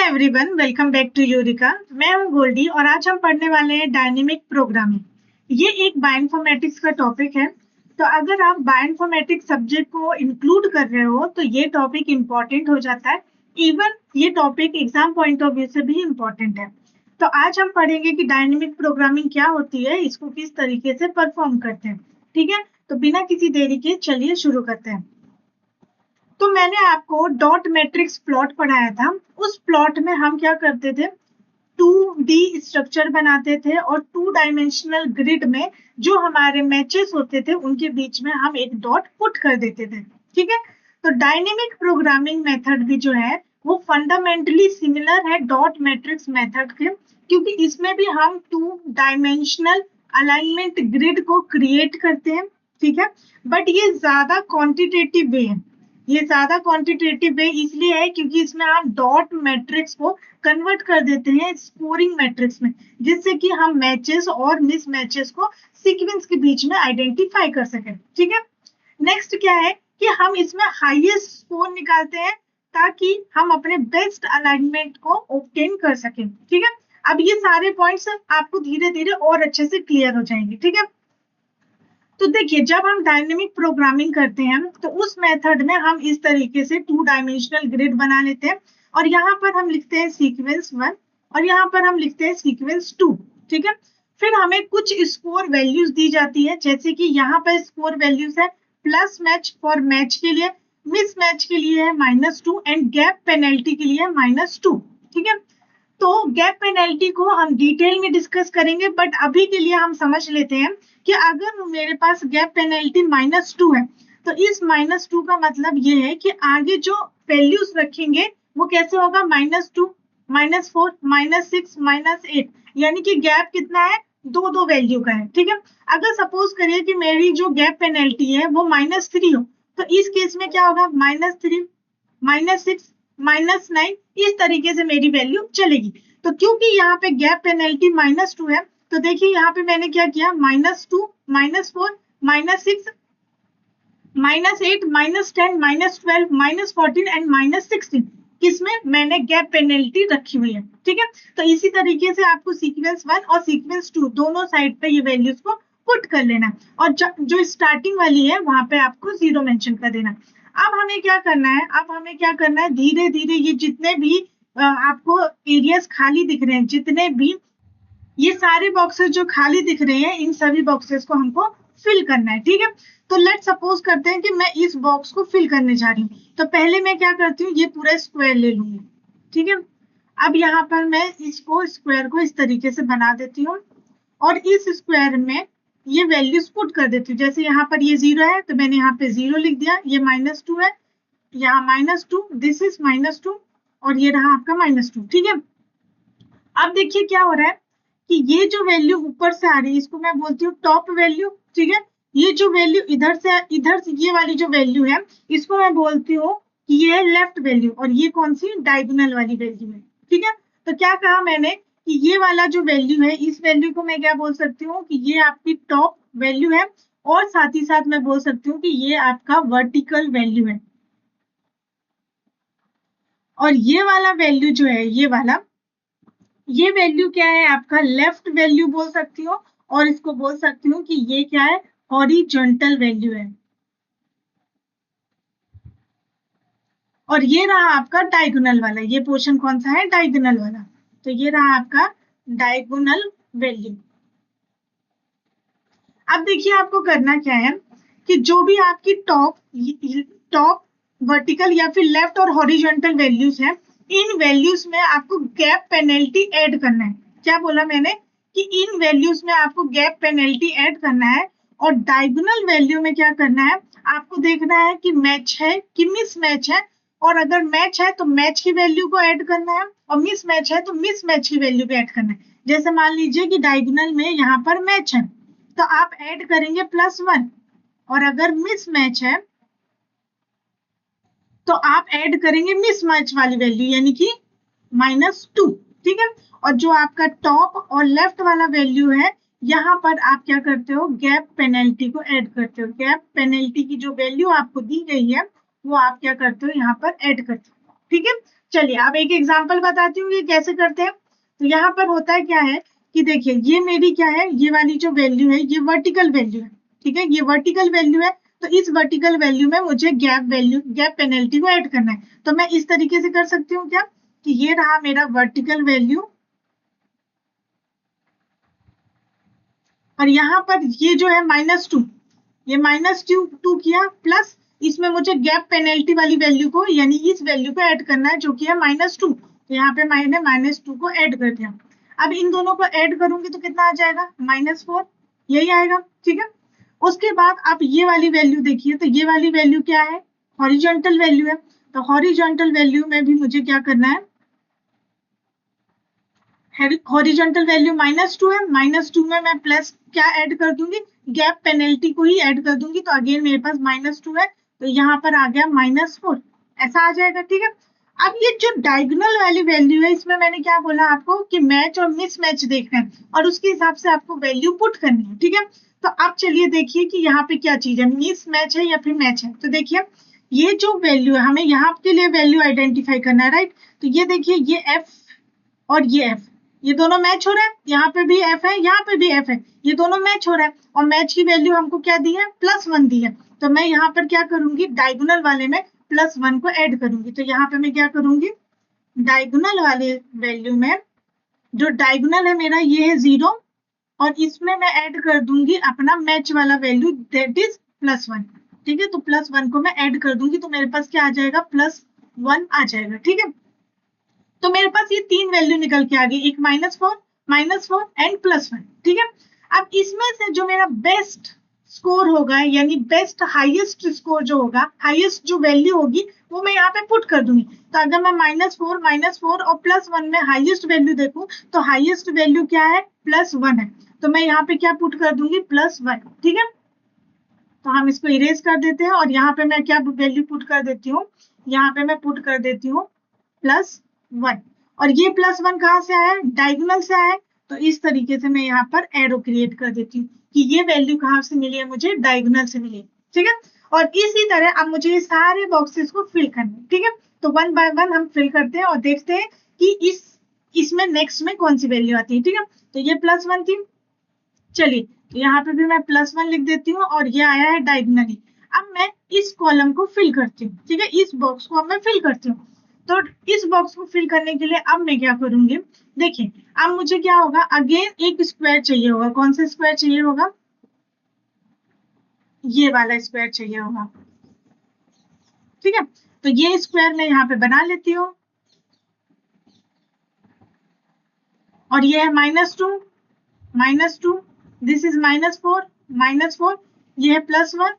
Everyone, welcome back to Eureka. मैं हूं गोल्डी और आज हम पढ़ने वाले हैं डायनेमिक प्रोग्रामिंग। ये एक बायोइन्फॉर्मेटिक्स का टॉपिक है। तो अगर आप बायोइन्फॉर्मेटिक्स सब्जेक्ट को इंक्लूड कर रहे हो तो ये टॉपिक इम्पोर्टेंट हो जाता है। इवन ये topic exam point of view से भी इम्पोर्टेंट है। तो आज हम पढ़ेंगे कि डायनेमिक प्रोग्रामिंग क्या होती है, इसको किस तरीके से परफॉर्म करते हैं। ठीक है, तो बिना किसी देरी के चलिए शुरू करते हैं। तो मैंने आपको डॉट मैट्रिक्स प्लॉट पढ़ाया था। उस प्लॉट में हम क्या करते थे, 2D स्ट्रक्चर बनाते थे और 2 डायमेंशनल ग्रिड में जो हमारे मैचेस होते थे उनके बीच में हम एक डॉट पुट कर देते थे। ठीक है, तो डायनेमिक प्रोग्रामिंग मेथड भी जो है वो फंडामेंटली सिमिलर है डॉट मैट्रिक्स मेथड के, क्योंकि इसमें भी हम 2 डायमेंशनल अलाइनमेंट ग्रिड को क्रिएट करते हैं। ठीक है, बट ये ज्यादा क्वांटिटेटिव वे है। ये ज्यादा क्वांटिटेटिव वे इसलिए है क्योंकि इसमें हम डॉट मैट्रिक्स को कन्वर्ट कर देते हैं स्कोरिंग मैट्रिक्स में, जिससे कि हम मैचेस और मिस मैचेस को सीक्वेंस के बीच में आइडेंटिफाई कर सकें। ठीक है, नेक्स्ट क्या है कि हम इसमें हाईएस्ट स्कोर निकालते हैं ताकि हम अपने बेस्ट अलाइनमेंट को ऑब्टेन कर सकें। ठीक है, अब ये सारे पॉइंट्स आपको धीरे धीरे और अच्छे से क्लियर हो जाएंगे। ठीक है, तो देखिए जब हम डायनेमिक प्रोग्रामिंग करते हैं तो उस मेथड में हम इस तरीके से 2 डायमेंशनल ग्रिड बना लेते हैं और यहाँ पर हम लिखते हैं सीक्वेंस 1 और यहाँ पर हम लिखते हैं सीक्वेंस 2। ठीक है, फिर हमें कुछ स्कोर वैल्यूज दी जाती है, जैसे कि यहाँ पर स्कोर वैल्यूज है प्लस मैच फॉर मैच के लिए, मिस मैच के लिए है -2 एंड गैप पेनल्टी के लिए है -2। ठीक है, तो गैप पेनल्टी को हम डिटेल में डिस्कस करेंगे, बट अभी के लिए हम समझ लेते हैं कि अगर मेरे पास गैप पेनल्टी -2 है तो इस -2 का मतलब ये है कि आगे जो वैल्यूज रखेंगे वो कैसे होगा, -2, -4, -6, -8, यानी कि गैप कितना है, दो वैल्यू का है। ठीक है, अगर सपोज करिए कि मेरी जो गैप पेनल्टी है वो -3 हो तो इस केस में क्या होगा, -3, -6, -9, इस तरीके से मेरी वैल्यू चलेगी। तो क्योंकि यहाँ पे गैप पेनल्टी -2 है तो देखिए यहाँ पे मैंने क्या किया, -2, -4, -6, -8, -10, -12, -14 एंड -16 किसमें मैंने गैप पेनल्टी रखी हुई है। ठीक है, तो इसी तरीके से आपको सीक्वेंस 1 और सीक्वेंस 2 दोनों साइड पे ये वैल्यूज को पुट कर लेना और जो स्टार्टिंग वाली है वहां पे आपको 0 मेंशन कर देना। अब हमें क्या करना है, धीरे धीरे ये जितने भी आपको एरियाज खाली दिख रहे हैं, जितने भी ये सारे बॉक्सेस जो खाली दिख रहे हैं इन सभी बॉक्सेस को हमको फिल करना है। ठीक है, तो लेट सपोज करते हैं कि मैं इस बॉक्स को फिल करने जा रही हूँ, तो पहले मैं क्या करती हूँ, ये पूरा स्क्वायर ले लूंगी। ठीक है, अब यहाँ पर मैं इसको स्क्वायर को इस तरीके से बना देती हूँ और इस स्क्वायर में ये वैल्यूज पुट कर देती हूँ। जैसे यहाँ पर ये 0 है तो मैंने यहाँ पे 0 लिख दिया, ये -2 है, यहाँ -2, दिस इज -2 और ये रहा आपका -2। ठीक है, अब देखिए क्या हो रहा है कि ये जो वैल्यू ऊपर से आ रही है इसको मैं बोलती हूँ टॉप वैल्यू। ठीक है, ये जो वैल्यू इधर से ये वाली जो वैल्यू है इसको मैं बोलती हूँ कि ये है लेफ्ट वैल्यू और ये कौन सी डायगोनल वाली वैल्यू है। ठीक है, तो क्या कहा मैंने कि ये वाला जो वैल्यू है इस वैल्यू को मैं क्या बोल सकती हूँ कि ये आपकी टॉप वैल्यू है और साथ ही साथ मैं बोल सकती हूँ कि ये आपका वर्टिकल वैल्यू है और ये वाला वैल्यू जो है ये वैल्यू क्या है, आपका लेफ्ट वैल्यू बोल सकती हूँ और इसको बोल सकती हूँ कि ये क्या है, हॉरिजॉन्टल वैल्यू है और ये रहा आपका डायगोनल वाला। ये पोर्शन कौन सा है, डायगोनल वाला, तो ये रहा आपका डायगोनल वैल्यू। अब देखिए आपको करना क्या है कि जो भी आपकी टॉप वर्टिकल या फिर लेफ्ट और हॉरिजॉन्टल वैल्यूज है इन वैल्यूज में आपको गैप पेनल्टी ऐड करना है। क्या बोला मैंने कि इन वैल्यूज में आपको गैप पेनल्टी ऐड करना है और डायगोनल वैल्यू में क्या करना है, आपको देखना है कि मैच है कि मिस मैच है, और अगर मैच है तो मैच की वैल्यू को ऐड करना है और मिस मैच है तो मिस मैच की वैल्यू को ऐड करना है। जैसे मान लीजिए कि डायगोनल में यहाँ पर मैच है तो आप ऐड करेंगे +1 और अगर मिस मैच है तो आप ऐड करेंगे मिस मैच वाली वैल्यू यानी कि -2। ठीक है, और जो आपका टॉप और लेफ्ट वाला वैल्यू है यहाँ पर आप क्या करते हो, गैप पेनल्टी को ऐड करते हो। गैप पेनल्टी की जो वैल्यू आपको दी गई है वो आप क्या करते हो, यहाँ पर ऐड करते हो। ठीक है, चलिए अब एक एग्जांपल बताती हूँ ये कैसे करते हैं। तो यहाँ पर होता है क्या है कि देखिए ये मेरी क्या है, ये वाली जो वैल्यू है ये वर्टिकल वैल्यू है, ठीक है, ये वर्टिकल वैल्यू है। तो इस वर्टिकल वैल्यू में मुझे गैप पेनल्टी को ऐड करना है। तो मैं इस तरीके से कर सकती हूँ क्या कि ये रहा मेरा वर्टिकल वैल्यू, और यहाँ पर ये जो है -2, ये -2 किया, प्लस इसमें मुझे गैप पेनल्टी वाली वैल्यू को यानी इस वैल्यू को ऐड करना है जो कि है -2। तो यहाँ पे मैंने -2 को ऐड कर दिया। अब इन दोनों को ऐड करूंगी तो कितना आ जाएगा, -4, यही आएगा, ठीक है। उसके बाद आप ये वाली वैल्यू देखिए, तो ये वाली वैल्यू क्या है, हॉरिजॉन्टल वैल्यू है। तो हॉरिजॉन्टल वैल्यू में भी मुझे क्या करना है, हॉरिजॉन्टल वैल्यू -2 है, -2 में मैं प्लस क्या ऐड कर दूंगी, गैप पेनल्टी को ही ऐड कर दूंगी। तो अगेन मेरे पास -2 है, तो यहाँ पर आ गया -4, ऐसा आ जाएगा, ठीक है। अब ये जो डायगोनल वाली वैल्यू है, इसमें मैंने क्या बोला आपको कि मैच और मिसमैच देखना है और उसके हिसाब से आपको वैल्यू पुट करनी है, ठीक है। तो अब चलिए देखिए कि यहाँ पे क्या चीज है, मिसमैच है या फिर मैच है। तो देखिए ये जो वैल्यू है, हमें यहाँ के लिए वैल्यू आइडेंटिफाई करना है, राइट। तो ये देखिए ये एफ और ये एफ, ये दोनों मैच हो रहे हैं, यहाँ पे भी एफ है, यहाँ पे भी एफ है, ये दोनों मैच हो रहा है और मैच की वैल्यू हमको क्या दी है, +1 दी है। तो मैं यहाँ पर क्या करूंगी, डायगोनल वाले में +1 को ऐड करूंगी। तो यहाँ पे मैं क्या करूंगी, डायगोनल वाले वैल्यू में जो डायगोनल है मेरा ये है 0, और इसमें मैं ऐड कर दूंगी अपना मैच वाला वैल्यू दैट इज +1, ठीक है। तो +1 को मैं ऐड कर दूंगी, तो मेरे पास क्या आ जाएगा, +1 आ जाएगा, ठीक है। तो मेरे पास ये 3 वैल्यू निकल के आ गई, एक -4 एंड +1, ठीक है। अब इसमें से जो मेरा बेस्ट स्कोर होगा यानी बेस्ट हाईएस्ट स्कोर जो होगा, हाईएस्ट जो वैल्यू होगी वो मैं यहाँ पे पुट कर दूंगी। तो अगर मैं -4 और +1 में हाईएस्ट वैल्यू देखूं तो हाईएस्ट वैल्यू क्या है, +1 है। तो मैं यहाँ पे क्या पुट कर दूंगी, +1, ठीक है। तो हम इसको इरेज कर देते हैं और यहाँ पे मैं क्या वैल्यू पुट कर देती हूँ, यहाँ पे मैं पुट कर देती हूँ +1। और ये +1 कहाँ से आया, डायगोनल से आया। तो इस तरीके से मैं यहाँ पर एरो क्रिएट कर देती हूँ कि ये वैल्यू कहाँ से मिली है, मुझे डायगोनल से मिली, ठीक है। और इसी तरह अब मुझे ये सारे बॉक्सेस को फिल करना है, ठीक है। तो 1 बाय 1 हम फिल करते हैं और देखते हैं कि इसमें नेक्स्ट में कौन सी वैल्यू आती है, ठीक है। तो ये +1 थी, चलिए तो यहाँ पे भी मैं +1 लिख देती हूँ और ये आया है डायगोनली। अब मैं इस कॉलम को फिल करती हूँ, ठीक है, इस बॉक्स को अब मैं फिल करती हूँ। तो इस बॉक्स को फिल करने के लिए अब मैं क्या करूंगी, देखिए अब मुझे क्या होगा, अगेन एक स्क्वायर चाहिए होगा। कौन सा स्क्वायर चाहिए होगा, ये वाला स्क्वायर चाहिए होगा, ठीक है। तो ये स्क्वायर मैं यहाँ पे बना लेती हूँ और ये है -2, दिस इज -4, ये है +1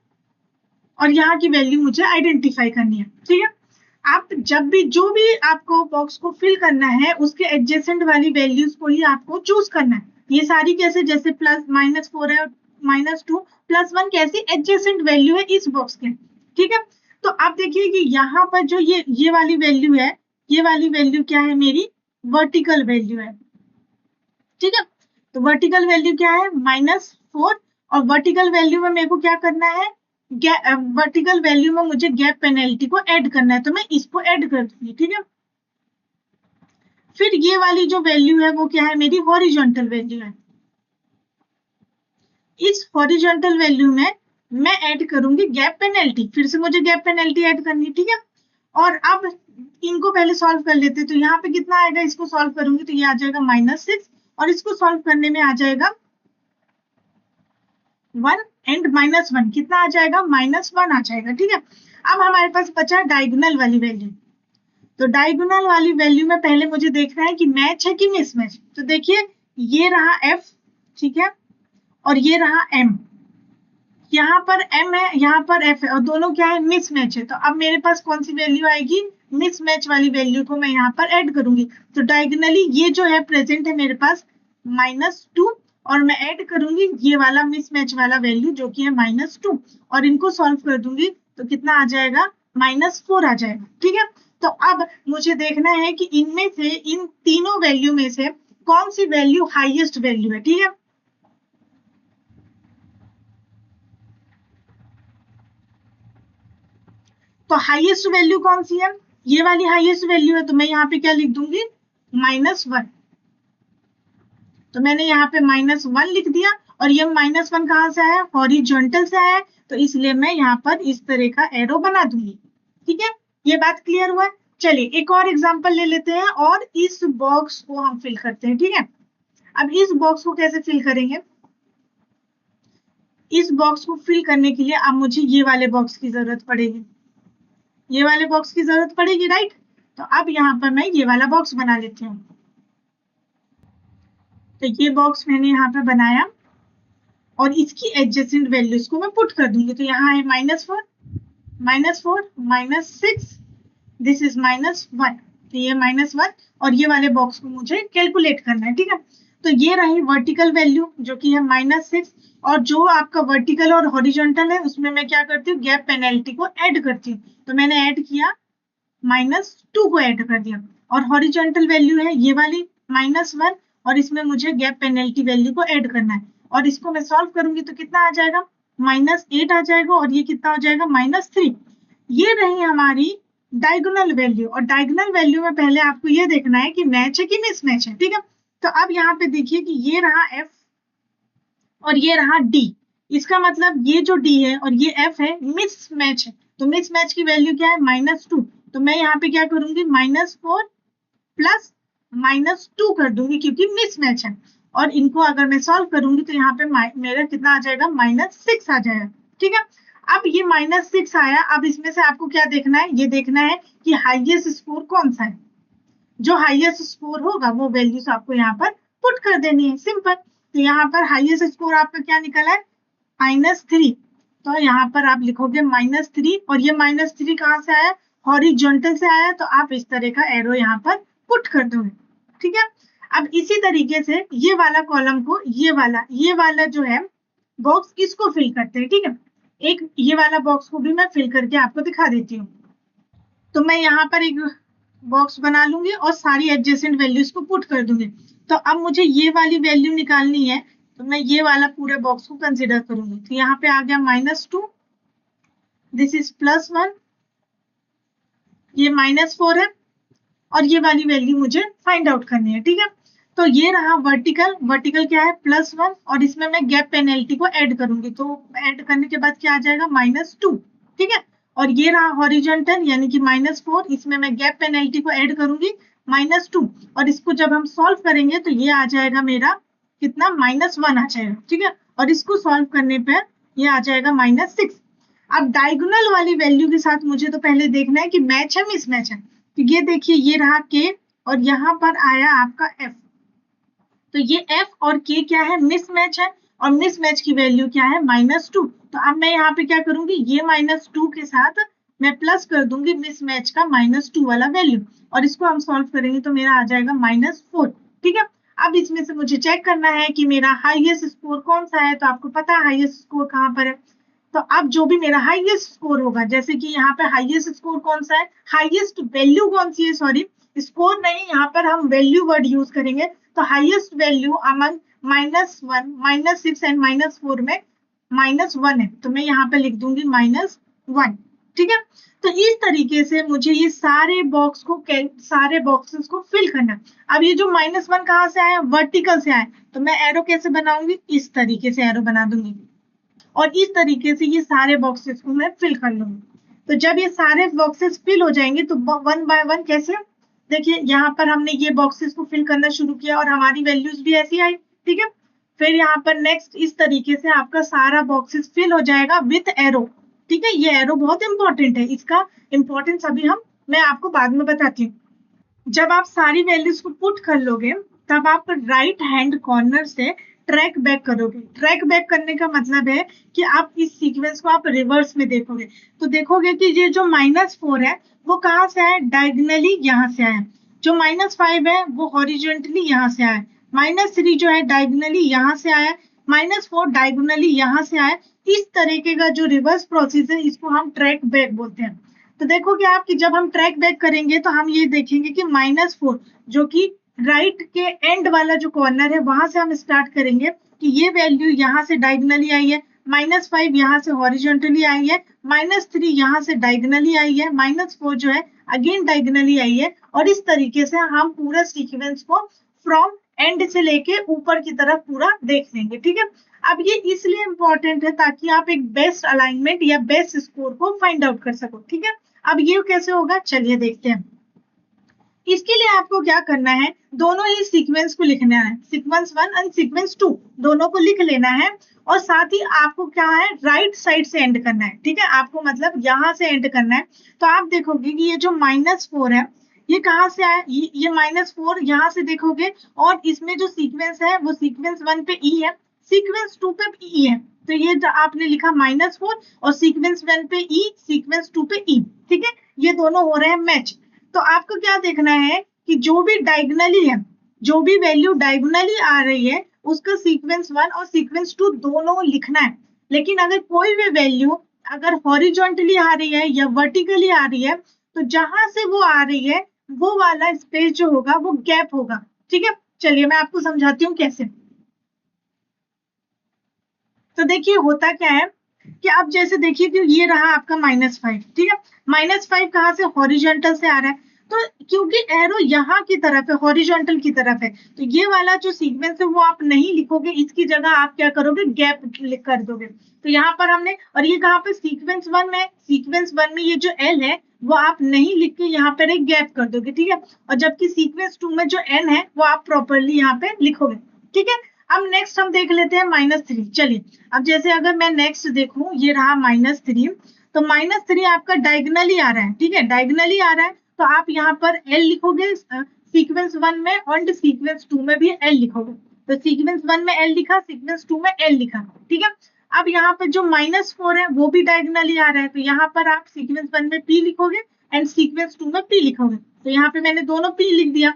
और यहाँ की वैल्यू मुझे आइडेंटिफाई करनी है, ठीक है। आप जब भी जो भी आपको बॉक्स को फिल करना है उसके एडजेसेंट वाली वैल्यूज को ही आपको चूज करना है। ये सारी कैसे, जैसे -4 है, -2, +1 कैसी एडजेसेंट वैल्यू है इस बॉक्स के, ठीक है। तो आप देखिए कि यहाँ पर जो ये वाली वैल्यू है, ये वाली वैल्यू क्या है, मेरी वर्टिकल वैल्यू है, ठीक है। तो वर्टिकल वैल्यू क्या है, -4, और वर्टिकल वैल्यू में मेरे को क्या करना है, वर्टिकल वैल्यू में मुझे गैप पेनल्टी को ऐड करना है, तो मैं इसको ऐड कर दूंगी, ठीक है। फिर ये वाली जो वैल्यू है वो क्या है, मेरी हॉरिजॉन्टल वैल्यू है। इस हॉरिजॉन्टल वैल्यू में मैं ऐड करूंगी गैप पेनल्टी, फिर से मुझे गैप पेनल्टी ऐड करनी है, ठीक है। और अब इनको पहले सॉल्व कर लेते हैं। तो यहाँ पे कितना आएगा, इसको सॉल्व करूंगी तो ये आ जाएगा -6, और इसको सॉल्व करने में आ जाएगा 1 एंड -1 कितना आ जाएगा, -1 आ जाएगा, ठीक है। अब हमारे पास बचा डायगोनल वाली वैल्यू। तो डायगोनल वाली वैल्यू में पहले मुझे देखना है कि मैच है कि मिसमैच। तो देखिए ये रहा F, ठीक है, और ये रहा M, यहाँ पर M है, यहाँ पर F है, और दोनों क्या है, मिसमैच है। तो अब मेरे पास कौन सी वैल्यू आएगी, मिसमैच वाली वैल्यू को मैं यहाँ पर ऐड करूंगी। तो डायगोनली ये जो है प्रेजेंट है मेरे पास -2, और मैं ऐड करूंगी ये वाला मिसमैच वाला वैल्यू जो कि है -2, और इनको सॉल्व कर दूंगी तो कितना आ जाएगा, -4 आ जाएगा, ठीक है। तो अब मुझे देखना है कि इनमें से, इन तीनों वैल्यू में से कौन सी वैल्यू हाईएस्ट वैल्यू है, ठीक है। तो हाईएस्ट वैल्यू कौन सी है, ये वाली हाईएस्ट वैल्यू है, तो मैं यहाँ पे क्या लिख दूंगी, -1। तो मैंने यहाँ पे -1 लिख दिया, और ये -1 कहाँ से आया, हॉरिजॉन्टल से आया, तो इसलिए मैं यहाँ पर इस तरह का एरो बना दूंगी। ठीक है, ये बात क्लियर हुआ है। चलिए एक और एग्जांपल ले लेते हैं, और इस बॉक्स को हम फिल करते हैं। ठीक है, अब इस बॉक्स को कैसे फिल करेंगे, इस बॉक्स को फिल करने के लिए अब मुझे ये वाले बॉक्स की जरूरत पड़ेगी, ये वाले बॉक्स की जरूरत पड़ेगी, राइट। तो अब यहाँ पर मैं ये वाला बॉक्स बना लेती हूँ। तो ये बॉक्स मैंने यहाँ पे बनाया, और इसकी एडजेसेंट वैल्यूज को मैं पुट कर दूंगी। तो यहाँ है -4, -6, दिस इज -1, तो ये -1, और ये वाले बॉक्स को मुझे कैलकुलेट करना है। ठीक है, तो ये रही वर्टिकल वैल्यू जो कि है -6, और जो आपका वर्टिकल और हॉरिजॉन्टल है उसमें मैं क्या करती हूँ, गैप पेनल्टी को ऐड करती हूँ। तो मैंने ऐड किया, -2 को ऐड कर दिया, और हॉरिजॉन्टल वैल्यू है ये वाली -1, और इसमें मुझे गैप पेनल्टी वैल्यू को ऐड करना है, और इसको मैं सॉल्व करूंगी तो कितना आ जाएगा, -8 आ जाएगा, और ये कितना हो जाएगा, -3। ये रही हमारी डायगोनल वैल्यू, और डायगोनल वैल्यू में पहले आपको ये देखना है कि मैच है कि मिसमैच है। ठीक है, तो अब यहाँ पे देखिए कि ये रहा F और ये रहा D, इसका मतलब ये जो D है और ये F है, मिसमैच है। तो मिसमैच की वैल्यू क्या है, -2। तो मैं यहाँ पे क्या करूंगी, -4 प्लस -2 कर दूंगी, क्योंकि मिसमैच है। और इनको अगर मैं सॉल्व करूंगी तो यहाँ पे मेरा कितना आ जाएगा, -6 आ जाएगा। ठीक है, अब ये -6 आया, अब इसमें से आपको क्या देखना है, ये देखना है कि हाईएस्ट स्कोर कौन सा है। जो हाईएस्ट स्कोर होगा वो वैल्यूज आपको यहाँ पर पुट कर देनी है, सिंपल। तो यहाँ पर हाईएस्ट स्कोर आपका क्या निकला है, -3। तो यहाँ पर आप लिखोगे -3, और ये -3 कहाँ से आया, हॉरिजॉन्टल से आया, तो आप इस तरह का एरो यहाँ पर पुट कर दोगे। ठीक है, अब इसी तरीके से ये वाला कॉलम को ये वाला जो है बॉक्स, इसको फिल करते हैं। ठीक है, एक ये वाला बॉक्स को भी मैं फिल करके आपको दिखा देती हूँ। तो मैं यहाँ पर एक बॉक्स बना लूंगी और सारी एडजेसेंट वैल्यूज को पुट कर दूंगी। तो अब मुझे ये वाली वैल्यू निकालनी है, तो मैं ये वाला पूरे बॉक्स को कंसिडर करूंगी। तो यहाँ पे आ गया -2, दिस इज +1, ये -4 है, और ये वाली वैल्यू मुझे फाइंड आउट करनी है। ठीक है, तो ये रहा वर्टिकल, वर्टिकल क्या है, +1, और इसमें मैं गैप पेनल्टी को ऐड करूंगी, तो ऐड करने के बाद क्या आ जाएगा, -2। ठीक है, और ये रहा हॉरिजॉन्टल यानी कि -4, इसमें मैं गैप पेनल्टी को ऐड करूंगी, -2, और इसको जब हम सॉल्व करेंगे तो ये आ जाएगा मेरा कितना, -1 आ जाएगा। ठीक है, और इसको सॉल्व करने पर ये आ जाएगा -6। अब डायगोनल वाली वैल्यू के साथ मुझे तो पहले देखना है कि मैच है मिसमैच है। तो ये देखिए, ये रहा K, और यहाँ पर आया आपका F। तो ये F और K क्या है, मिसमैच है, और मिसमैच की वैल्यू क्या है, -2। तो अब मैं यहाँ पे क्या करूंगी, ये -2 के साथ मैं प्लस कर दूंगी मिसमैच का -2 वाला वैल्यू, और इसको हम सॉल्व करेंगे तो मेरा आ जाएगा -4। ठीक है, अब इसमें से मुझे चेक करना है कि मेरा हाईएस्ट स्कोर कौन सा है। तो आपको पता है हाईएस्ट स्कोर कहाँ पर है। तो अब जो भी मेरा हाईएस्ट स्कोर होगा, जैसे कि यहाँ पे हाईएस्ट स्कोर कौन सा है, हाईएस्ट वैल्यू कौन सी है, सॉरी स्कोर नहीं, यहाँ पर हम वैल्यू वर्ड यूज करेंगे। तो हाईएस्ट वैल्यू अमंग -1, -6 एंड -4 में -1 है, तो मैं यहाँ पे लिख दूंगी -1। ठीक है, तो इस तरीके से मुझे ये सारे बॉक्सेस को फिल करना है। अब ये जो -1 कहाँ से आया, वर्टिकल से आया, तो मैं एरो कैसे बनाऊंगी, इस तरीके से एरो बना दूंगी, और इस तरीके से ये सारे बॉक्सेस को मैं फिल कर लूंगी। तो जब ये सारे बॉक्सेस फिल हो जाएंगे तो 1 बाय 1 कैसे, देखिए यहाँ पर हमने ये बॉक्सेस को फिल करना शुरू किया और हमारी वैल्यूज भी ऐसी आई। ठीक है, फिर यहाँ पर नेक्स्ट इस तरीके से आपका सारा बॉक्सेस फिल हो जाएगा विथ एरो। ठीक है, ये एरो बहुत इंपॉर्टेंट है, इसका इंपॉर्टेंस अभी मैं आपको बाद में बताती हूँ। जब आप सारी वैल्यूज को पुट कर लोगे तब आप राइट हैंड कॉर्नर से ट्रैक बैक करोगे। ट्रैक बैक करने का मतलब है कि आप इस सीक्वेंस को आप रिवर्स में देखोगे, तो देखोगे कि ये जो -4 है वो कहाँ से आया, डायगनली यहाँ से आया। जो -5 है वो हॉरिजॉन्टली यहाँ से आया। -3 जो है डायगनली यहाँ से आया। -4 डायगोनली यहाँ से आया। इस तरीके का जो रिवर्स प्रोसेस है इसको हम ट्रैक बैक बोलते हैं। तो देखोगे आप कि जब हम ट्रैक बैक करेंगे तो हम ये देखेंगे कि -4 जो कि राइट के एंड वाला जो कॉर्नर है वहां से हम स्टार्ट करेंगे कि ये वैल्यू यहाँ से डायगोनली आई है, -5 यहाँ से हॉरिजॉन्टली आई है, -3 यहाँ से डायगोनली आई है, -4 जो है अगेन डायगोनली आई है, और इस तरीके से हम पूरा सीक्वेंस को फ्रॉम एंड से लेके ऊपर की तरफ पूरा देख लेंगे। ठीक है, अब ये इसलिए इंपॉर्टेंट है ताकि आप एक बेस्ट अलाइनमेंट या बेस्ट स्कोर को फाइंड आउट कर सको। ठीक है, अब ये कैसे होगा, चलिए देखते हैं। इसके लिए आपको क्या करना है, दोनों ही सीक्वेंस को लिखना है, सीक्वेंस 1 एंड सीक्वेंस 2 दोनों को लिख लेना है, और साथ ही आपको क्या है, राइट साइड से एंड करना है। ठीक है, आपको मतलब यहाँ से एंड करना है। तो आप देखोगे कि ये जो -4 है, ये कहाँ से आया, ये -4 यहाँ से देखोगे, और इसमें जो सीक्वेंस है वो सीक्वेंस 1 पे ई है, सीक्वेंस 2 पे ई है, तो ये जो आपने लिखा -4, और सीक्वेंस 1 पे ई, सीक्वेंस 2 पे ई। ठीक है, ये दोनों हो रहे हैं मैच। तो आपको क्या देखना है कि जो भी डायगोनली है, जो भी वैल्यू डायगोनली आ रही है, उसका सीक्वेंस 1 और सीक्वेंस 2 दोनों लिखना है। लेकिन अगर कोई भी वैल्यू अगर हॉरिजॉन्टली आ रही है या वर्टिकली आ रही है, तो जहां से वो आ रही है वो वाला स्पेस जो होगा वो गैप होगा। ठीक है, चलिए मैं आपको समझाती हूँ कैसे। तो देखिए होता क्या है कि अब जैसे देखिए कि ये रहा आपका -5। ठीक है, -5 कहाँ से, हॉरिजॉन्टल से आ रहा है, तो क्योंकि एरो यहाँ की तरफ है, हॉरिजॉन्टल की तरफ है, तो ये वाला जो सीक्वेंस है वो आप नहीं लिखोगे, इसकी जगह आप क्या करोगे, गैप क्लिक कर दोगे। तो यहाँ पर हमने, और ये कहाँ पे, सीक्वेंस 1 में, सीक्वेंस 1 में ये जो एल है वो आप नहीं लिख के यहाँ पर एक गैप कर दोगे। ठीक है, और जबकि सीक्वेंस 2 में जो एन है वो आप प्रॉपरली यहाँ पे लिखोगे। ठीक है, अब नेक्स्ट हम देख लेते हैं -3। चलिए, अब जैसे अगर मैं नेक्स्ट देखूं, ये रहा -3, तो -3 आपका डायगोनली आ रहा है। ठीक है, डायगोनली आ रहा है, तो आप यहाँ पर एल लिखोगे सीक्वेंस 1 में, और सीक्वेंस 2 में भी एल लिखोगे। तो सीक्वेंस 1 में एल लिखा, सीक्वेंस 2 में एल लिखा। ठीक है, अब यहाँ पर जो -4 है वो भी डायगोनली आ रहा है, तो यहाँ पर आप सीक्वेंस 1 में पी लिखोगे एंड सीक्वेंस 2 में पी लिखोगे। तो यहाँ पे मैंने दोनों पी लिख दिया।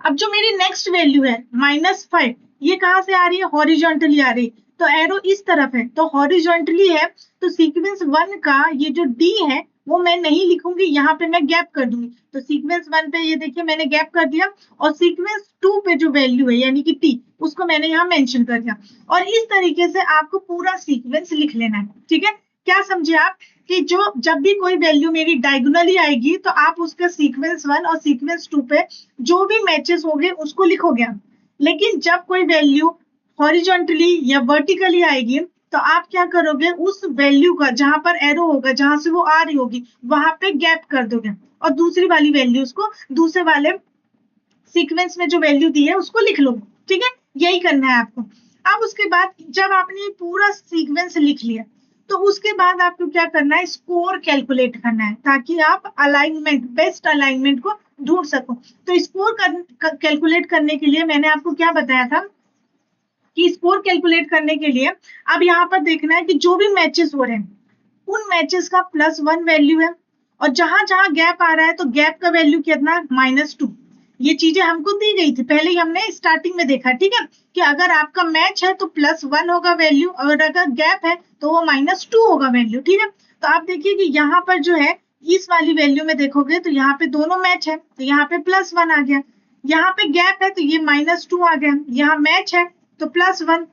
अब जो मेरी नेक्स्ट वैल्यू है -5, ये कहाँ से आ रही है, हॉरिजॉन्टली आ रही है, तो एरो इस तरफ है, तो हॉरिजॉन्टली है, तो सीक्वेंस 1 का ये जो डी है वो मैं नहीं लिखूंगी, यहाँ पे मैं गैप कर दूंगी। तो सीक्वेंस 1 पे ये देखिए मैंने गैप कर दिया, और सीक्वेंस 2 पे जो वैल्यू है यानी कि टी, उसको मैंने यहाँ मेंशन कर दिया। और इस तरीके से आपको पूरा सीक्वेंस लिख लेना है। ठीक है, क्या समझे आप कि जो जब भी कोई वैल्यू मेरी डायगोनली आएगी तो आप उसका सीक्वेंस 1 और सीक्वेंस 2 पे जो भी मैचेस होंगे उसको लिखोगे आप। लेकिन जब कोई वैल्यू हॉरिजॉन्टली या वर्टिकली आएगी तो आप क्या करोगे, उस वैल्यू का जहां पर एरो होगा, जहां से वो आ रही होगी, वहां पे गैप कर दोगे, और दूसरी वाली वैल्यूज को दूसरे वाले सीक्वेंस में जो वैल्यू दी है उसको लिख लो। ठीक है, यही करना है आपको। अब उसके बाद जब आपने पूरा सीक्वेंस लिख लिया, तो उसके बाद आपको क्या करना है, स्कोर कैलकुलेट करना है, ताकि आप अलाइनमेंट, बेस्ट अलाइनमेंट को ढूंढ सको। तो स्कोर कैलकुलेट करने के लिए मैंने आपको क्या बताया था कि स्कोर कैलकुलेट करने के लिए अब यहाँ पर देखना है कि जो भी मैचेस हो रहे हैं उन मैचेस का +1 वैल्यू है, और जहां जहां गैप आ रहा है तो गैप का वैल्यू कितना, -2। ये चीजें हमको दी गई थी, पहले ही हमने स्टार्टिंग में देखा। ठीक है, कि अगर आपका मैच है तो +1 होगा वैल्यू, और अगर गैप है तो वो -2 होगा वैल्यू। ठीक है, तो आप देखिए कि यहाँ पर जो है इस वाली वैल्यू में देखोगे तो यहाँ पे दोनों मैच है, तो यहाँ पे +1 आ गया, यहाँ पे गैप है तो ये -2 आ गया, यहाँ मैच है तो +1,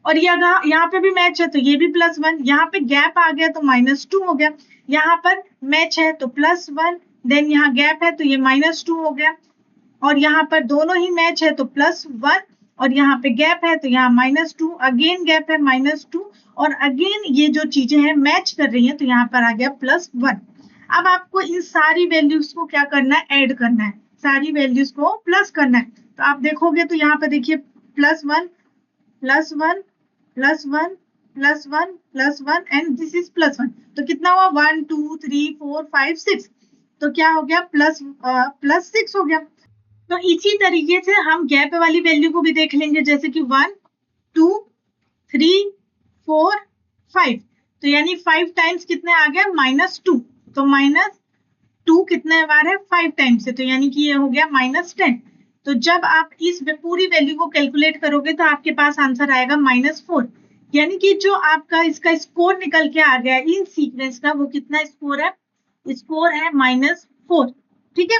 और यहाँ पे भी मैच है तो ये भी +1, यहाँ पे गैप आ गया तो -2 हो गया, यहाँ पर मैच है तो +1, देन यहाँ गैप है तो ये -2 हो गया, और यहाँ पर दोनों ही मैच है तो +1, और यहाँ पे गैप है तो यहाँ -2, अगेन गैप है -2, और अगेन ये जो चीजें हैं मैच कर रही हैं तो यहाँ पर आ गया +1। अब आपको इन सारी वैल्यूज को क्या करना है, ऐड करना है, सारी वैल्यूज को प्लस करना है। तो आप देखोगे तो यहाँ पे देखिए +1 +1 +1 +1 +1 एंड दिस इज +1, तो कितना हुआ, 1 2 3 4 5 6, तो क्या हो गया, +6 हो गया। तो इसी तरीके से हम गैप वाली वैल्यू को भी देख लेंगे, जैसे कि 1 2 3 4 5, तो यानी 5 टाइम्स कितने आ गया, -2, तो -2 कितने बार है, 5 टाइम्स से, तो यानी कि ये हो गया -10। तो जब आप इस पूरी वैल्यू को कैलकुलेट करोगे तो आपके पास आंसर आएगा -4, यानी कि जो आपका इसका स्कोर निकल के आ गया इन सीक्वेंस का, वो कितना स्कोर है, स्कोर है -4। ठीक है,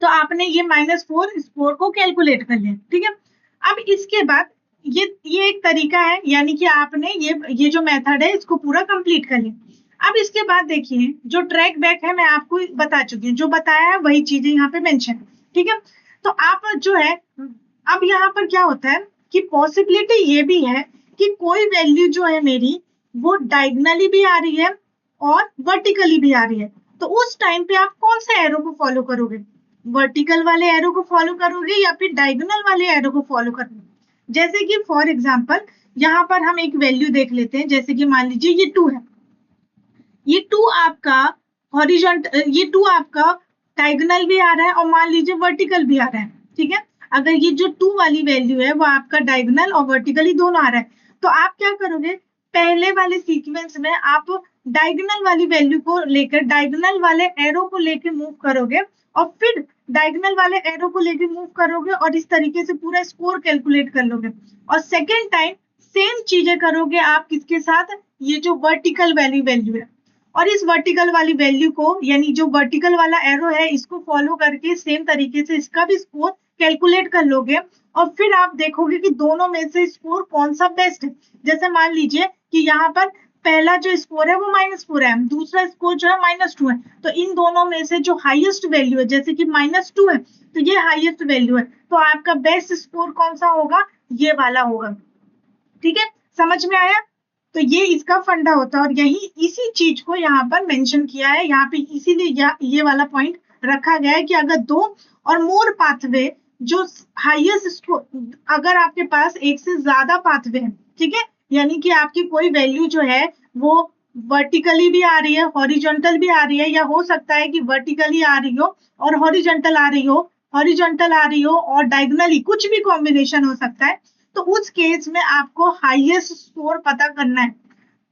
तो आपने ये -4 स्कोर को कैलकुलेट कर लिया। ठीक है, अब इसके बाद ये एक तरीका है, यानी कि आपने ये जो मेथड है इसको पूरा कंप्लीट कर लिया। अब इसके बाद देखिए जो ट्रैक बैक है मैं आपको बता चुकी हूँ, जो बताया है वही चीजें यहाँ पे मेंशन है, ठीक है। तो आप जो है अब यहाँ पर क्या होता है कि पॉसिबिलिटी ये भी है कि कोई वैल्यू जो है मेरी वो डायगनली भी आ रही है और वर्टिकली भी आ रही है। तो उस टाइम पे आप कौन से एरो को फॉलो करोगे, वर्टिकल वाले एरो को फॉलो करोगे या फिर डायगोनल वाले एरो को फॉलो करोगे। जैसे कि फॉर एग्जांपल यहाँ पर हम एक वैल्यू देख लेते हैं, जैसे कि मान लीजिए ये 2 है, ये 2 आपका हॉरिजॉन्टल, ये 2 आपका डायगोनल भी आ रहा है और मान लीजिए वर्टिकल भी आ रहा है, ठीक है। अगर ये जो 2 वाली वैल्यू है वो आपका डायगोनल और वर्टिकली दोनों आ रहा है, तो आप क्या करोगे, पहले वाले सीक्वेंस में आप डायगोनल वाली वैल्यू को लेकर डायगोनल वाले एरो को लेकर मूव करोगे और फिर डायगोनल वाले एरो को लेकर मूव करोगे और इस तरीके से पूरा स्कोर कैलकुलेट कर लोगे। और सेकेंड टाइम सेम चीजें करोगे आप किसके साथ, ये जो वर्टिकल वाली वैल्यू है, और इस वर्टिकल वाली वैल्यू को यानी जो वर्टिकल वाला एरो है इसको फॉलो करके सेम तरीके से इसका भी स्कोर कैलकुलेट कर लोगे और फिर आप देखोगे कि दोनों में से स्कोर कौन सा बेस्ट है। जैसे मान लीजिए कि यहाँ पर पहला जो स्कोर है वो -4 है, दूसरा स्कोर जो है -2 है, तो इन दोनों में से जो हाईएस्ट वैल्यू है, जैसे कि -2 है तो ये हाईएस्ट वैल्यू है, तो आपका बेस्ट स्कोर कौन सा होगा, ये वाला होगा, ठीक है। समझ में आया। तो ये इसका फंडा होता है और यही इसी चीज को यहाँ पर मेंशन किया है, यहाँ पे इसीलिए ये वाला पॉइंट रखा गया है कि अगर 2 और मोर पाथवे जो हाईएस्ट स्कोर, अगर आपके पास एक से ज्यादा पाथवे है, ठीक है, यानी कि आपकी कोई वैल्यू जो है वो वर्टिकली भी आ रही है, हॉरिजॉन्टल भी आ रही है, या हो सकता है कि वर्टिकली आ रही हो और हॉरिजॉन्टल आ रही हो, हॉरिजॉन्टल आ रही हो और डायगोनली, कुछ भी कॉम्बिनेशन हो सकता है। तो उस केस में आपको हाईएस्ट स्कोर पता करना है,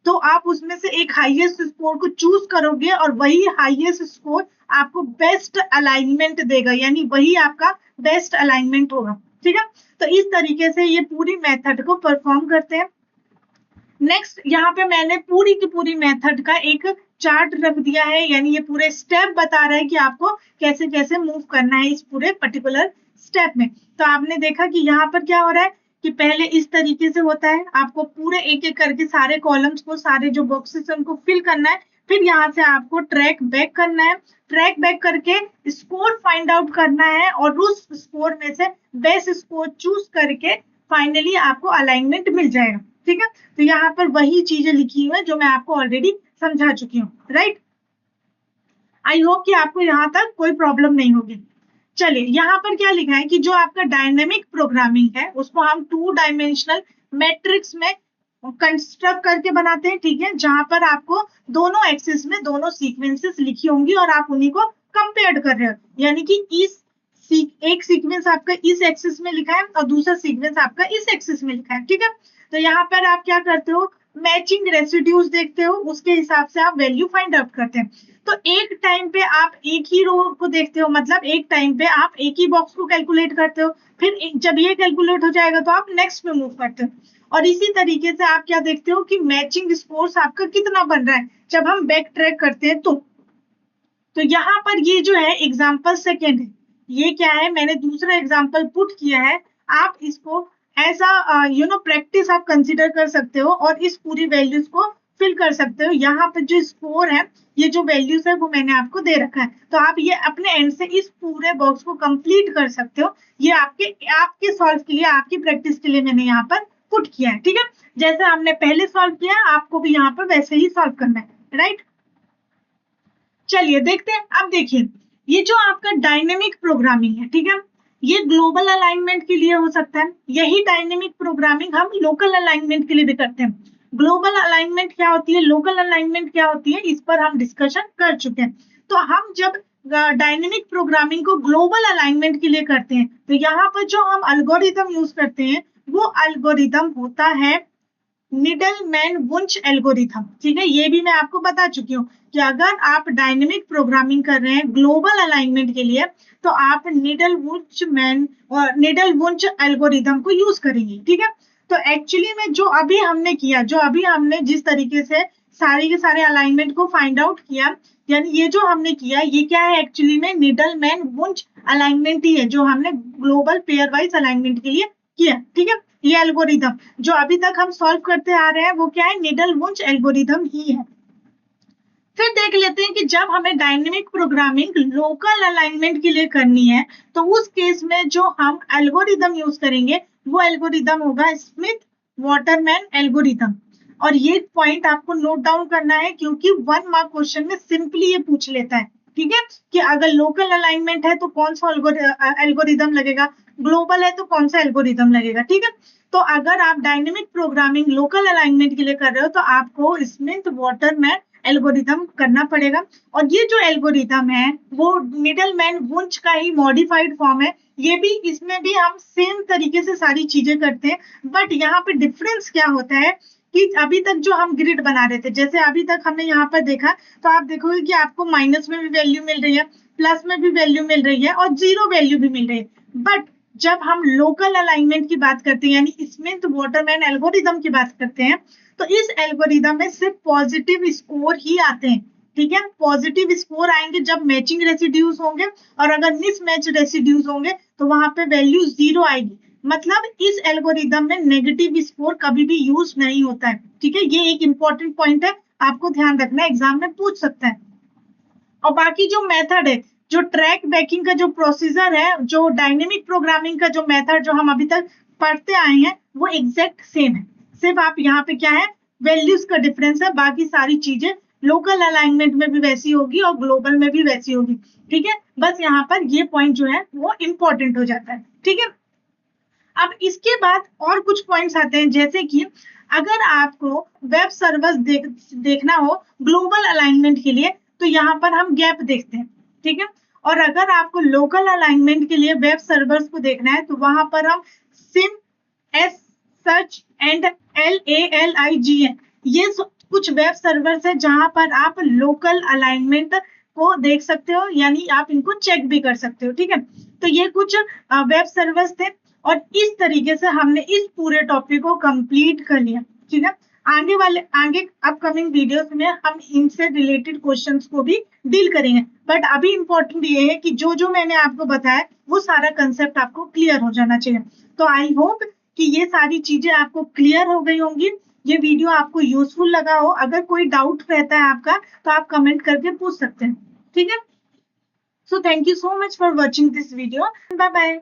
तो आप उसमें से एक हाईएस्ट स्कोर को चूज करोगे और वही हाईएस्ट स्कोर आपको बेस्ट अलाइनमेंट देगा, यानी वही आपका बेस्ट अलाइनमेंट होगा, ठीक है। तो इस तरीके से ये पूरी मेथड को परफॉर्म करते हैं। नेक्स्ट यहाँ पे मैंने पूरी की पूरी मेथड का एक चार्ट रख दिया है, यानी ये पूरे स्टेप बता रहा है कि आपको कैसे कैसे मूव करना है इस पूरे पर्टिकुलर स्टेप में। तो आपने देखा कि यहाँ पर क्या हो रहा है कि पहले इस तरीके से होता है, आपको पूरे एक एक करके सारे कॉलम्स को, सारे जो बॉक्सेस है उनको फिल करना है, फिर यहाँ से आपको ट्रैक बैक करना है, ट्रैक बैक करके स्कोर फाइंड आउट करना है और उस स्कोर में से बेस्ट स्कोर चूज करके फाइनली आपको अलाइनमेंट मिल जाएगा, ठीक है। तो यहाँ पर वही चीजें लिखी हुई है जो मैं आपको ऑलरेडी समझा चुकी हूँ, राइट। आई होप कि आपको यहाँ तक कोई प्रॉब्लम नहीं होगी। चलिए यहाँ पर क्या लिखा है कि जो आपका डायनेमिक प्रोग्रामिंग है उसको हम 2 डायमेंशनल मैट्रिक्स में कंस्ट्रक्ट करके बनाते हैं, ठीक है, जहां पर आपको दोनों एक्सिस में दोनों सीक्वेंसेस लिखी होंगी और आप उन्हीं को कंपेयर कर रहे हो, यानी कि एक सीक्वेंस आपका इस एक्सिस में लिखा है और दूसरा सीक्वेंस आपका इस एक्सिस में लिखा है, ठीक है। तो यहाँ पर आप क्या करते हो, मैचिंग रेसिड्यूज देखते हो, उसके हिसाब से आप वैल्यू फाइंड आउट करते हैं। तो एक टाइम पे आप एक ही रो को देखते हो, मतलब एक टाइम पे आप एक ही बॉक्स को कैलकुलेट करते हो, फिर जब ये कैलकुलेट हो जाएगा तो आप नेक्स्ट पे मूव करते हो, और इसी तरीके से आप क्या देखते हो कि मैचिंग स्कोर्स आपका कितना बन रहा है जब हम बैक ट्रैक करते हैं। तो यहाँ पर ये जो है एग्जाम्पल सेकेंड है, ये क्या है, मैंने दूसरा एग्जाम्पल पुट किया है, आप इसको ऐसा प्रैक्टिस आप कंसिडर कर सकते हो और इस पूरी वैल्यूज को फिल कर सकते हो। यहाँ पर जो स्कोर है, ये जो वैल्यूज है वो मैंने आपको दे रखा है, तो आप ये अपने एंड से इस पूरे बॉक्स को कंप्लीट कर सकते हो। ये आपके सॉल्व के लिए, आपकी प्रैक्टिस के लिए मैंने यहाँ पर पुट किया है, ठीक है। जैसे हमने पहले सॉल्व किया आपको भी यहाँ पर वैसे ही सॉल्व करना है, राइट। चलिए देखते हैं। अब देखिए ये जो आपका डायनेमिक प्रोग्रामिंग है, ठीक है, ये ग्लोबल अलाइनमेंट के लिए हो सकता है, यही डायनेमिक प्रोग्रामिंग हम लोकल अलाइनमेंट के लिए भी करते हैं। ग्लोबल अलाइनमेंट क्या होती है, लोकल अलाइनमेंट क्या होती है, इस पर हम डिस्कशन कर चुके हैं। तो हम जब डायनेमिक प्रोग्रामिंग को ग्लोबल अलाइनमेंट के लिए करते हैं तो यहाँ पर जो हम अल्गोरिथम यूज करते हैं वो अल्गोरिथम होता है निडलमैन वुंश एल्गोरिथम, ठीक है। ये भी मैं आपको बता चुकी हूँ कि अगर आप डायनेमिक प्रोग्रामिंग कर रहे हैं ग्लोबल अलाइनमेंट के लिए तो आप निडल वुंश एल्गोरिथम को यूज करेंगे, ठीक है। तो एक्चुअली में जो अभी हमने जिस तरीके से सारे के सारे अलाइनमेंट को फाइंड आउट किया, यानी ये जो हमने किया ये क्या है, एक्चुअली में निडलमैन वुंश अलाइनमेंट ही है जो हमने ग्लोबल पेयर वाइज अलाइनमेंट के लिए किया, ठीक है। ये एल्गोरिथम जो अभी तक हम सॉल्व करते आ रहे हैं वो क्या है, निडल वुंश एल्गोरिथम ही है। फिर देख लेते हैं कि जब हमें डायनेमिक प्रोग्रामिंग लोकल अलाइनमेंट के लिए करनी है तो उस केस में जो हम एल्गोरिदम यूज करेंगे वो एल्गोरिदम होगा स्मिथ वाटरमैन एल्गोरिदम। और ये पॉइंट आपको नोट डाउन करना है क्योंकि 1 मार्क क्वेश्चन में सिंपली ये पूछ लेता है, ठीक है, कि अगर लोकल अलाइनमेंट है तो कौन सा एल्गोरिदम लगेगा, ग्लोबल है तो कौन सा एल्गोरिदम लगेगा, ठीक है। तो अगर आप डायनेमिक प्रोग्रामिंग लोकल अलाइनमेंट के लिए कर रहे हो तो आपको स्मिथ वाटरमैन एल्गोरिदम करना पड़ेगा। और ये जो एल्गोरिदम है वो मिडलमैन वुंच का ही मॉडिफाइड फॉर्म है। ये भी, इसमें भी हम सेम तरीके से सारी चीजें करते हैं, बट यहाँ पे डिफरेंस क्या होता है कि अभी तक जो हम ग्रिड बना रहे थे, जैसे अभी तक हमने यहाँ पर देखा, तो आप देखोगे कि आपको माइनस में भी वैल्यू मिल रही है, प्लस में भी वैल्यू मिल रही है और जीरो वैल्यू भी मिल रही है। बट जब हम लोकल अलाइनमेंट की बात करते हैं यानी स्मिथ वाटरमैन एल्गोरिदम की बात करते हैं तो इस एल्गोरिदम में सिर्फ पॉजिटिव स्कोर ही आते हैं, ठीक है। पॉजिटिव स्कोर आएंगे जब मैचिंग रेसिड्यूज होंगे और अगर मिसमैच रेसिड्यूज होंगे तो वहां पे वैल्यू जीरो आएगी। मतलब इस एल्गोरिदम में नेगेटिव स्कोर कभी भी यूज नहीं होता है, ठीक है। ये एक इंपॉर्टेंट पॉइंट है, आपको ध्यान रखना है, एग्जाम में पूछ सकता है। और बाकी जो मेथड है, जो ट्रैक बैकिंग का जो प्रोसीजर है, जो डायनेमिक प्रोग्रामिंग का जो मेथड जो हम अभी तक पढ़ते आए हैं वो एग्जैक्ट सेम है। सिर्फ आप यहाँ पे क्या है, वैल्यूज का डिफरेंस है, बाकी सारी चीजें लोकल अलाइनमेंट में भी वैसी होगी और ग्लोबल में भी वैसी होगी, ठीक है। बस यहाँ पर ये पॉइंट जो है वो इंपॉर्टेंट हो जाता है, ठीक है। अब इसके बाद और कुछ पॉइंट्स आते हैं, जैसे कि अगर आपको वेब सर्वर्स देखना हो ग्लोबल अलाइनमेंट के लिए तो यहाँ पर हम गैप देखते हैं, ठीक है। और अगर आपको लोकल अलाइनमेंट के लिए वेब सर्वर्स को देखना है तो वहां पर हम SIM, S search and LALIGN, ये कुछ वेब सर्वर्स है जहां पर आप लोकल अलाइनमेंट को देख सकते हो, यानी आप इनको चेक भी कर सकते हो, ठीक है। तो ये कुछ वेब सर्वर्स थे और इस तरीके से हमने इस पूरे टॉपिक को कंप्लीट कर लिया, ठीक है। आगे अपकमिंग वीडियोस में हम इनसे रिलेटेड क्वेश्चंस को भी डील करेंगे, बट अभी इंपॉर्टेंट ये है कि जो जो मैंने आपको बताया वो सारा कंसेप्ट आपको क्लियर हो जाना चाहिए। तो आई होप कि ये सारी चीजें आपको क्लियर हो गई होंगी, ये वीडियो आपको यूजफुल लगा हो। अगर कोई डाउट रहता है आपका तो आप कमेंट करके पूछ सकते हैं, ठीक है। So thank you so much for watching this video, bye bye.